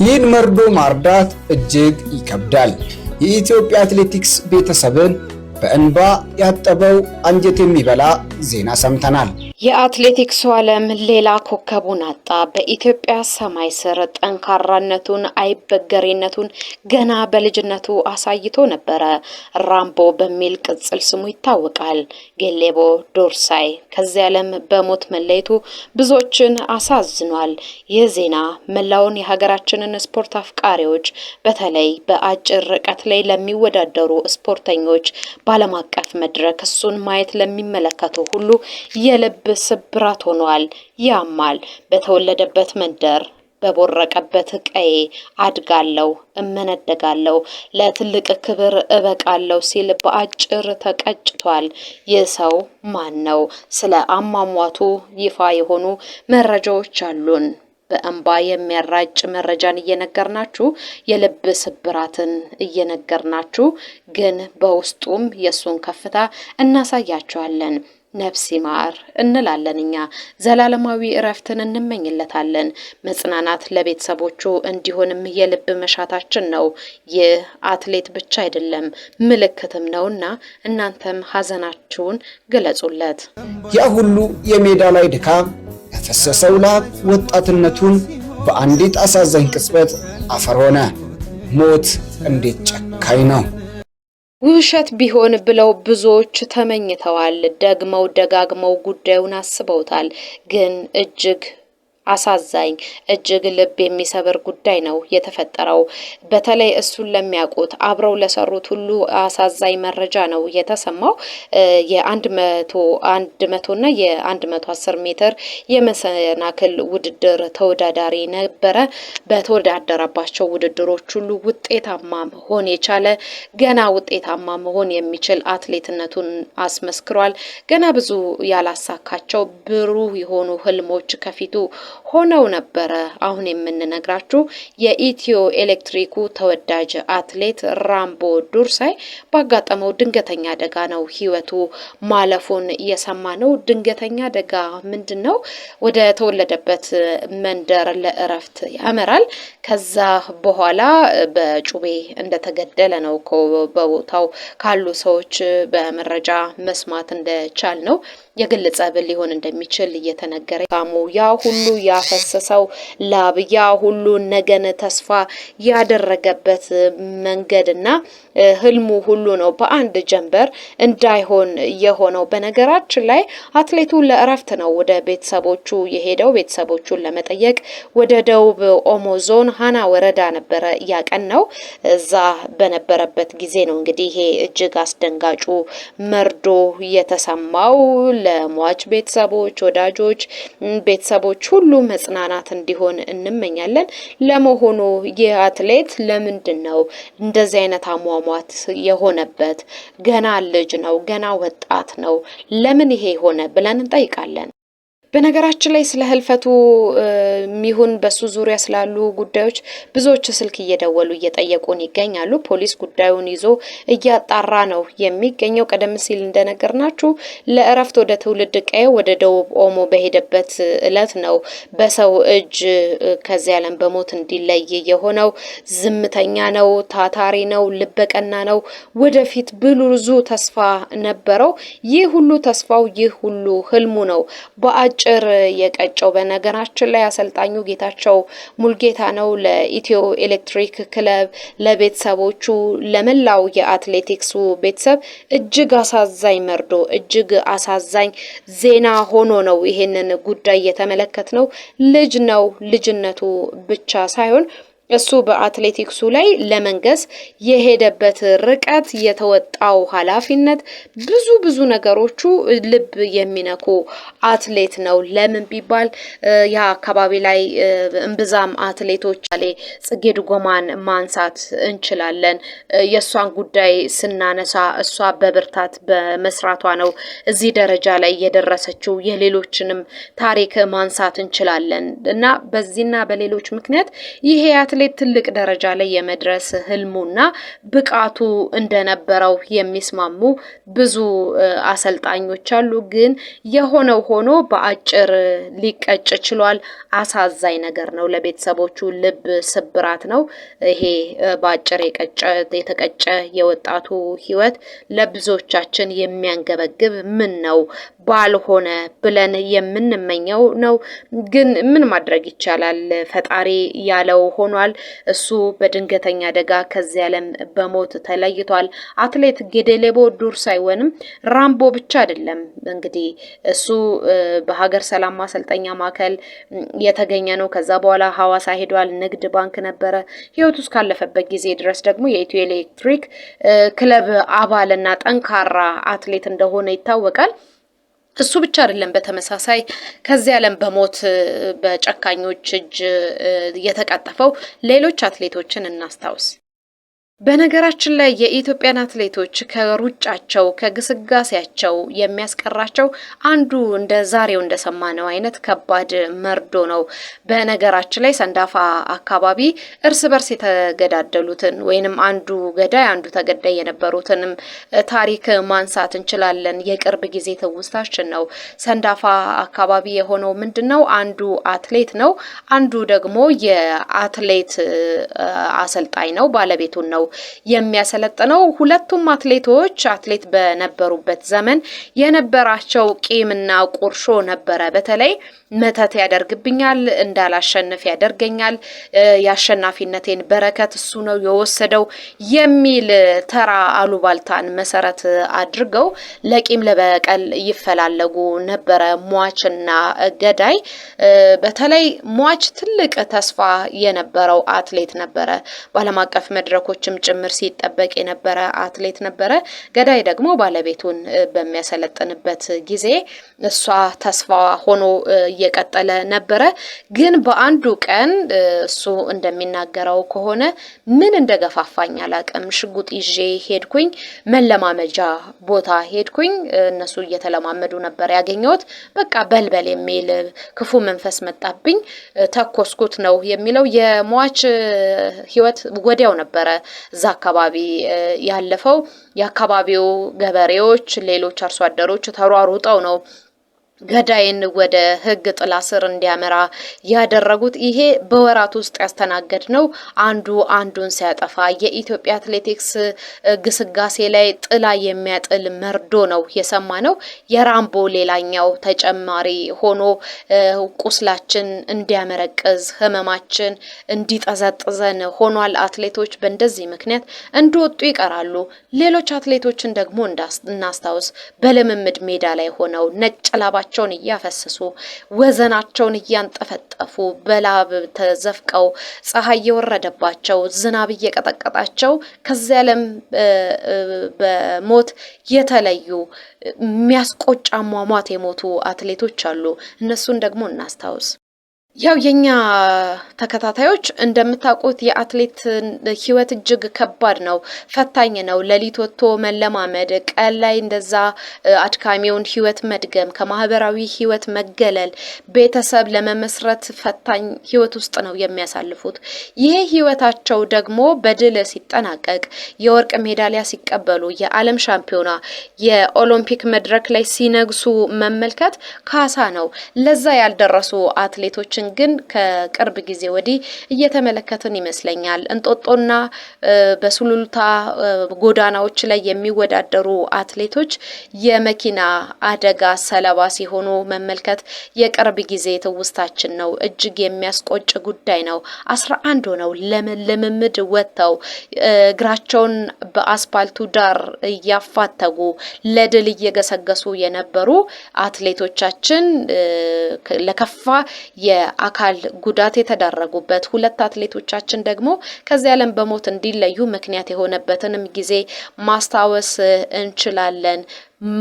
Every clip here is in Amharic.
ይህን መርዶ ማርዳት እጅግ ይከብዳል። የኢትዮጵያ አትሌቲክስ ቤተሰብን በእንባ ያጠበው አንጀት የሚበላ ዜና ሰምተናል። የአትሌቲክሱ ዓለም ሌላ ኮከቡን አጣ። በኢትዮጵያ ሰማይ ስር ጠንካራነቱን አይበገሬነቱን ገና በልጅነቱ አሳይቶ ነበረ። ራምቦ በሚል ቅጽል ስሙ ይታወቃል። ጌሌቦ ዶርሳይ ከዚህ ዓለም በሞት መለየቱ ብዙዎችን አሳዝኗል። ይህ ዜና መላውን የሀገራችንን ስፖርት አፍቃሪዎች በተለይ በአጭር ርቀት ላይ ለሚወዳደሩ ስፖርተኞች በዓለም አቀፍ መድረክ እሱን ማየት ለሚመለከቱ ሁሉ የልብ ስብራት ሆኗል። ያማል። በተወለደበት መንደር በቦረቀበት ቀዬ አድጋለው፣ እመነደጋለው፣ ለትልቅ ክብር እበቃለው ሲል በአጭር ተቀጭቷል። ይህ ሰው ማን ነው? ስለ አሟሟቱ ይፋ የሆኑ መረጃዎች አሉን። በእንባ የሚያራጭ መረጃን እየነገርናችሁ የልብ ስብራትን እየነገርናችሁ ግን በውስጡም የሱን ከፍታ እናሳያችኋለን። ነፍስ ይማር እንላለን። እኛ ዘላለማዊ እረፍትን እንመኝለታለን። መጽናናት ለቤተሰቦቹ እንዲሆንም የልብ መሻታችን ነው። ይህ አትሌት ብቻ አይደለም ምልክትም ነውና እናንተም ሀዘናችሁን ግለጹለት። ያ ሁሉ የሜዳ ላይ ድካም ያፈሰሰው ላብ ወጣትነቱን በአንዲት አሳዛኝ ቅጽበት አፈር ሆነ። ሞት እንዴት ጨካኝ ነው! ውሸት ቢሆን ብለው ብዙዎች ተመኝተዋል። ደግመው ደጋግመው ጉዳዩን አስበውታል። ግን እጅግ አሳዛኝ እጅግ ልብ የሚሰብር ጉዳይ ነው የተፈጠረው። በተለይ እሱን ለሚያውቁት አብረው ለሰሩት ሁሉ አሳዛኝ መረጃ ነው የተሰማው። የ100 እና የ110 ሜትር የመሰናክል ውድድር ተወዳዳሪ ነበረ። በተወዳደረባቸው ውድድሮች ሁሉ ውጤታማ መሆን የቻለ ገና ውጤታማ መሆን የሚችል አትሌትነቱን አስመስክሯል። ገና ብዙ ያላሳካቸው ብሩህ የሆኑ ህልሞች ከፊቱ ሆነው ነበረ። አሁን የምንነግራችሁ የኢትዮ ኤሌክትሪኩ ተወዳጅ አትሌት ራምቦ ዱርሳይ ባጋጠመው ድንገተኛ አደጋ ነው ህይወቱ ማለፉን የሰማነው። ድንገተኛ አደጋ ምንድነው? ወደ ተወለደበት መንደር ለእረፍት ያመራል። ከዛ በኋላ በጩቤ እንደተገደለ ነው በቦታው ካሉ ሰዎች በመረጃ መስማት እንደቻል ነው። የግል ጸብ ሊሆን እንደሚችል እየተነገረ ያ ሁሉ ያፈሰሰው ላብ ያ ሁሉ ነገን ተስፋ ያደረገበት መንገድና ህልሙ ሁሉ ነው በአንድ ጀንበር እንዳይሆን የሆነው። በነገራችን ላይ አትሌቱ ለእረፍት ነው ወደ ቤተሰቦቹ የሄደው። ቤተሰቦቹን ለመጠየቅ ወደ ደቡብ ኦሞ ዞን ሃና ወረዳ ነበረ ያቀናው። እዛ በነበረበት ጊዜ ነው እንግዲህ ይሄ እጅግ አስደንጋጩ መርዶ የተሰማው። ለሟች ቤተሰቦች፣ ወዳጆች፣ ቤተሰቦች ሁሉ መጽናናት እንዲሆን እንመኛለን። ለመሆኑ ይህ አትሌት ለምንድን ነው እንደዚህ አይነት አሟሟት የሆነበት? ገና ልጅ ነው፣ ገና ወጣት ነው። ለምን ይሄ ሆነ ብለን እንጠይቃለን። በነገራችን ላይ ስለ ህልፈቱ ሚሁን በሱ ዙሪያ ስላሉ ጉዳዮች ብዙዎች ስልክ እየደወሉ እየጠየቁን ይገኛሉ። ፖሊስ ጉዳዩን ይዞ እያጣራ ነው የሚገኘው። ቀደም ሲል እንደነገርናችሁ ለእረፍት ወደ ትውልድ ቀዬ ወደ ደቡብ ኦሞ በሄደበት እለት ነው በሰው እጅ ከዚህ ዓለም በሞት እንዲለይ የሆነው። ዝምተኛ ነው፣ ታታሪ ነው፣ ልበቀና ነው። ወደፊት ብዙ ተስፋ ነበረው። ይህ ሁሉ ተስፋው ይህ ሁሉ ህልሙ ነው በአጭር የቀጨው። በነገራችን ላይ አሰልጣኙ ጌታቸው ሙልጌታ ነው። ለኢትዮ ኤሌክትሪክ ክለብ፣ ለቤተሰቦቹ፣ ለመላው የአትሌቲክሱ ቤተሰብ እጅግ አሳዛኝ መርዶ እጅግ አሳዛኝ ዜና ሆኖ ነው ይሄንን ጉዳይ የተመለከትነው። ልጅ ነው። ልጅነቱ ብቻ ሳይሆን እሱ በአትሌቲክሱ ላይ ለመንገስ የሄደበት ርቀት የተወጣው ኃላፊነት ብዙ ነገሮቹ ልብ የሚነኩ አትሌት ነው። ለምን ቢባል ያ አካባቢ ላይ እንብዛም አትሌቶች አለ ጽጌ ድጎማን ማንሳት እንችላለን። የሷን ጉዳይ ስናነሳ እሷ በብርታት በመስራቷ ነው እዚህ ደረጃ ላይ የደረሰችው። የሌሎችንም ታሪክ ማንሳት እንችላለን እና በዚህና በሌሎች ምክንያት ይሄ አትሌት አትሌት ትልቅ ደረጃ ላይ የመድረስ ህልሙና ብቃቱ እንደነበረው የሚስማሙ ብዙ አሰልጣኞች አሉ። ግን የሆነው ሆኖ በአጭር ሊቀጭ ችሏል። አሳዛኝ ነገር ነው። ለቤተሰቦቹ ልብ ስብራት ነው። ይሄ በአጭር የተቀጨ የወጣቱ ህይወት ለብዙዎቻችን የሚያንገበግብ ምን ነው ባልሆነ ብለን የምንመኘው ነው። ግን ምን ማድረግ ይቻላል? ፈጣሪ ያለው ሆኗል። እሱ በድንገተኛ አደጋ ከዚህ ዓለም በሞት ተለይቷል። አትሌት ጌዴሌቦ ዱርሳይ ወይንም ራምቦ ብቻ አይደለም እንግዲህ እሱ በሀገር ሰላም ማሰልጠኛ ማዕከል የተገኘ ነው። ከዛ በኋላ ሐዋሳ ሄዷል። ንግድ ባንክ ነበረ። ህይወቱ እስካለፈበት ጊዜ ድረስ ደግሞ የኢትዮ ኤሌክትሪክ ክለብ አባልና ጠንካራ አትሌት እንደሆነ ይታወቃል። እሱ ብቻ አይደለም። በተመሳሳይ ከዚህ ዓለም በሞት በጨካኞች እጅ የተቀጠፈው ሌሎች አትሌቶችን እናስታውስ። በነገራችን ላይ የኢትዮጵያን አትሌቶች ከሩጫቸው ከግስጋሴያቸው የሚያስቀራቸው አንዱ እንደ ዛሬው እንደሰማነው አይነት ከባድ መርዶ ነው። በነገራችን ላይ ሰንዳፋ አካባቢ እርስ በርስ የተገዳደሉትን ወይንም አንዱ ገዳይ አንዱ ተገዳይ የነበሩትንም ታሪክ ማንሳት እንችላለን። የቅርብ ጊዜ ትውስታችን ነው። ሰንዳፋ አካባቢ የሆነው ምንድነው? አንዱ አትሌት ነው፣ አንዱ ደግሞ የአትሌት አሰልጣኝ ነው፣ ባለቤቱን ነው የሚያሰለጥነው። ሁለቱም አትሌቶች አትሌት በነበሩበት ዘመን የነበራቸው ቂምና ቁርሾ ነበረ። በተለይ መተት ያደርግብኛል፣ እንዳላሸንፍ ያደርገኛል፣ የአሸናፊነቴን በረከት እሱ ነው የወሰደው የሚል ተራ አሉባልታን መሰረት አድርገው ለቂም ለበቀል ይፈላለጉ ነበረ ሟችና ገዳይ። በተለይ ሟች ትልቅ ተስፋ የነበረው አትሌት ነበረ። በዓለም አቀፍ መድረኮችም ጭምር ሲጠበቅ የነበረ አትሌት ነበረ። ገዳይ ደግሞ ባለቤቱን በሚያሰለጥንበት ጊዜ እሷ ተስፋ ሆኖ እየቀጠለ ነበረ። ግን በአንዱ ቀን እሱ እንደሚናገረው ከሆነ ምን እንደገፋፋኝ አላቅም፣ ሽጉጥ ይዤ ሄድኩኝ፣ መለማመጃ ቦታ ሄድኩኝ፣ እነሱ እየተለማመዱ ነበር ያገኘሁት። በቃ በልበል የሚል ክፉ መንፈስ መጣብኝ፣ ተኮስኩት ነው የሚለው። የሟች ህይወት ወዲያው ነበረ እዛ አካባቢ ያለፈው። የአካባቢው ገበሬዎች፣ ሌሎች አርሶ አደሮች ተሯሩጠው ነው ገዳይን ወደ ህግ ጥላ ስር እንዲያመራ ያደረጉት። ይሄ በወራት ውስጥ ያስተናገድ ነው። አንዱ አንዱን ሲያጠፋ የኢትዮጵያ አትሌቲክስ ግስጋሴ ላይ ጥላ የሚያጥል መርዶ ነው የሰማ ነው። የራምቦ ሌላኛው ተጨማሪ ሆኖ ቁስላችን እንዲያመረቅዝ ህመማችን እንዲጠዘጥዘን ሆኗል። አትሌቶች በእንደዚህ ምክንያት እንደወጡ ይቀራሉ። ሌሎች አትሌቶችን ደግሞ እናስታውስ። በልምምድ ሜዳ ላይ ሆነው ነጭ ላባ ቸውን እያፈሰሱ ወዘናቸውን እያንጠፈጠፉ በላብ ተዘፍቀው ፀሐይ የወረደባቸው ዝናብ እየቀጠቀጣቸው ከዚህ ዓለም በሞት የተለዩ የሚያስቆጭ አሟሟት የሞቱ አትሌቶች አሉ። እነሱን ደግሞ እናስታውስ። ያው የኛ ተከታታዮች እንደምታውቁት የአትሌት ህይወት እጅግ ከባድ ነው፣ ፈታኝ ነው። ሌሊት ወጥቶ መለማመድ፣ ቀን ላይ እንደዛ አድካሚውን ህይወት መድገም፣ ከማህበራዊ ህይወት መገለል፣ ቤተሰብ ለመመስረት ፈታኝ ህይወት ውስጥ ነው የሚያሳልፉት። ይሄ ህይወታቸው ደግሞ በድል ሲጠናቀቅ፣ የወርቅ ሜዳሊያ ሲቀበሉ፣ የዓለም ሻምፒዮና የኦሎምፒክ መድረክ ላይ ሲነግሱ መመልከት ካሳ ነው። ለዛ ያልደረሱ አትሌቶችን ግን ከቅርብ ጊዜ ወዲህ እየተመለከትን ይመስለኛል። እንጦጦና በሱሉልታ ጎዳናዎች ላይ የሚወዳደሩ አትሌቶች የመኪና አደጋ ሰለባ ሲሆኑ መመልከት የቅርብ ጊዜ ትውስታችን ነው። እጅግ የሚያስቆጭ ጉዳይ ነው። 11 ሆነው ለልምምድ ወጥተው እግራቸውን በአስፓልቱ ዳር እያፋተጉ ለድል እየገሰገሱ የነበሩ አትሌቶቻችን ለከፋ የአካል ጉዳት የተዳረጉበት፣ ሁለት አትሌቶቻችን ደግሞ ከዚህ ዓለም በሞት እንዲለዩ ምክንያት የሆነበትንም ጊዜ ማስታወስ እንችላለን።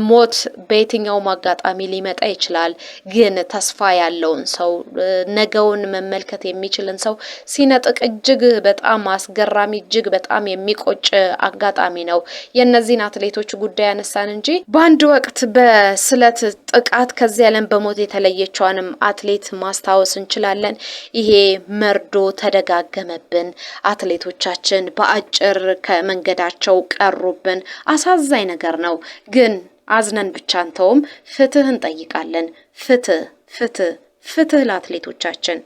ሞት በየትኛውም አጋጣሚ ሊመጣ ይችላል። ግን ተስፋ ያለውን ሰው ነገውን መመልከት የሚችልን ሰው ሲነጥቅ እጅግ በጣም አስገራሚ እጅግ በጣም የሚቆጭ አጋጣሚ ነው። የእነዚህን አትሌቶች ጉዳይ ያነሳን እንጂ በአንድ ወቅት በስለት ጥቃት ከዚህ ዓለም በሞት የተለየችዋንም አትሌት ማስታወስ እንችላለን። ይሄ መርዶ ተደጋገመብን። አትሌቶቻችን በአጭር ከመንገዳቸው ቀሩብን። አሳዛኝ ነገር ነው። ግን አዝነን ብቻ አንተውም፣ ፍትህ እንጠይቃለን። ፍትህ ፍትህ ፍትህ ለአትሌቶቻችን።